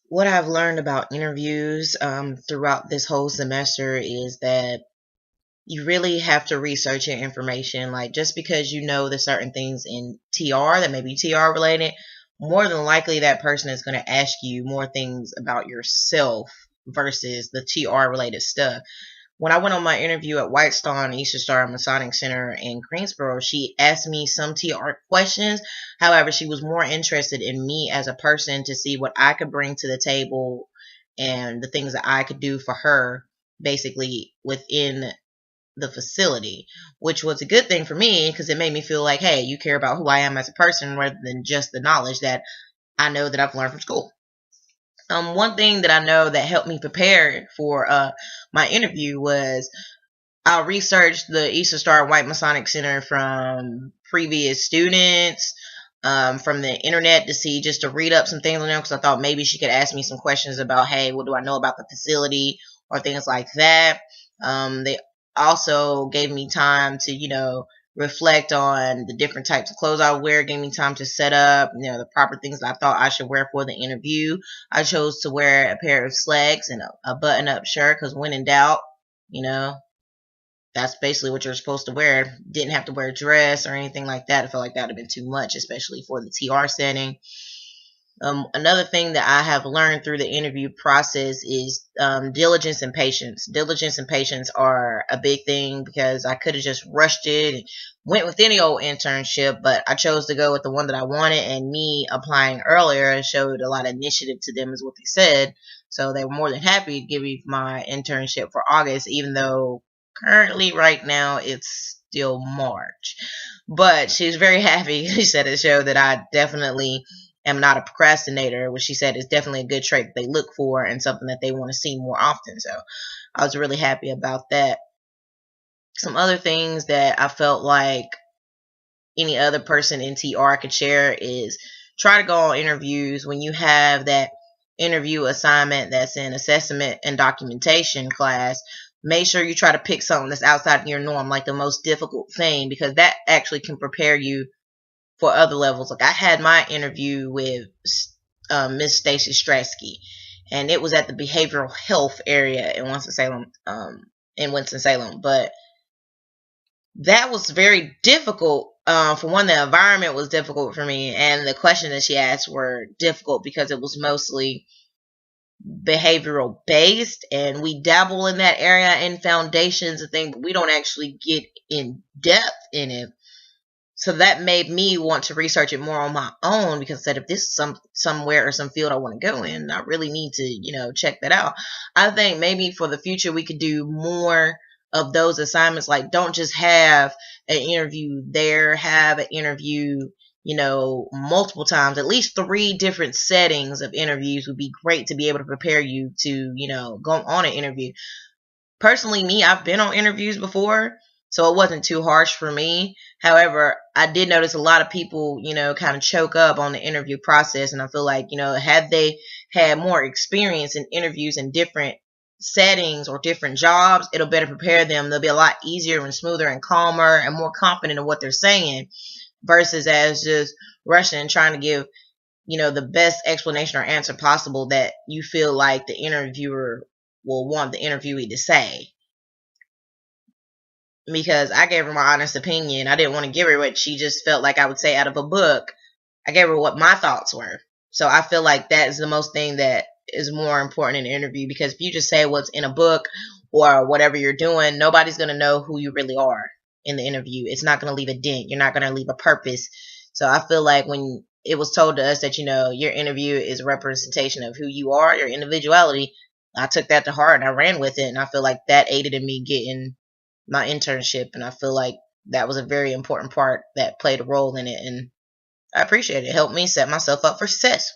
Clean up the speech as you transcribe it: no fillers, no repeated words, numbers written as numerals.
What I've learned about interviews throughout this whole semester is that you really have to research your information. Like, just because you know there's certain things in TR that may be TR related, more than likely that person is going to ask you more things about yourself versus the TR related stuff. When I went on my interview at White Star and Eastern Star Masonic Center in Greensboro, she asked me some TR questions. However, she was more interested in me as a person to see what I could bring to the table and the things that I could do for her, basically within the facility, which was a good thing for me because it made me feel like, hey, you care about who I am as a person rather than just the knowledge that I know that I've learned from school. One thing that I know that helped me prepare for my interview was I researched the Eastern Star White Masonic Center from previous students, from the internet to see, just to read up some things on them because I thought maybe she could ask me some questions about, hey, what do I know about the facility or things like that. They also gave me time to, reflect on the different types of clothes I would wear, gave me time to set up, the proper things that I thought I should wear for the interview. I chose to wear a pair of slacks and a button-up shirt because when in doubt, you know, that's basically what you're supposed to wear. Didn't have to wear a dress or anything like that. I felt like that would have been too much, especially for the TR setting. Another thing that I have learned through the interview process is diligence and patience. Diligence and patience are a big thing because I could have just rushed it and went with any old internship, but I chose to go with the one that I wanted, and me applying earlier showed a lot of initiative to them, is what they said. So they were more than happy to give me my internship for August, even though currently right now it's still March. But she was very happy. She said it showed that I definitely am not a procrastinator, which she said is definitely a good trait that they look for and something that they want to see more often. So I was really happy about that. Some other things that I felt like any other person in TR could share is try to go on interviews when you have that interview assignment that's in assessment and documentation class. Make sure you try to pick something that's outside of your norm, like the most difficult thing, because that actually can prepare you for other levels. Like I had my interview with Miss Stacy Stratsky, and it was at the behavioral health area in Winston-Salem. But that was very difficult. For one, the environment was difficult for me, and the questions that she asked were difficult because it was mostly behavioral based, and we dabble in that area in foundations and things, but we don't actually get in depth in it. So that made me want to research it more on my own because I said if this is somewhere or some field I want to go in, I really need to, check that out. I think maybe for the future we could do more of those assignments. Like, don't just have an interview there, have an interview, multiple times. At least 3 different settings of interviews would be great to be able to prepare you to, go on an interview. Personally, me, I've been on interviews before, so it wasn't too harsh for me. However, I did notice a lot of people, kind of choke up on the interview process, and I feel like, had they had more experience in interviews in different settings or different jobs, it'll better prepare them. They'll be a lot easier and smoother and calmer and more confident in what they're saying versus as just rushing and trying to give, the best explanation or answer possible that you feel like the interviewer will want the interviewee to say. Because I gave her my honest opinion. I didn't want to give her what she just felt like I would say out of a book. I gave her what my thoughts were. So I feel like that is the most thing that is more important in an interview, because if you just say what's in a book or whatever you're doing, nobody's going to know who you really are in the interview. It's not going to leave a dent. You're not going to leave a purpose. So I feel like when it was told to us that, your interview is a representation of who you are, your individuality, I took that to heart and I ran with it. And I feel like that aided in me getting my internship. And I feel like that was a very important part that played a role in it. And I appreciate it. It helped me set myself up for success.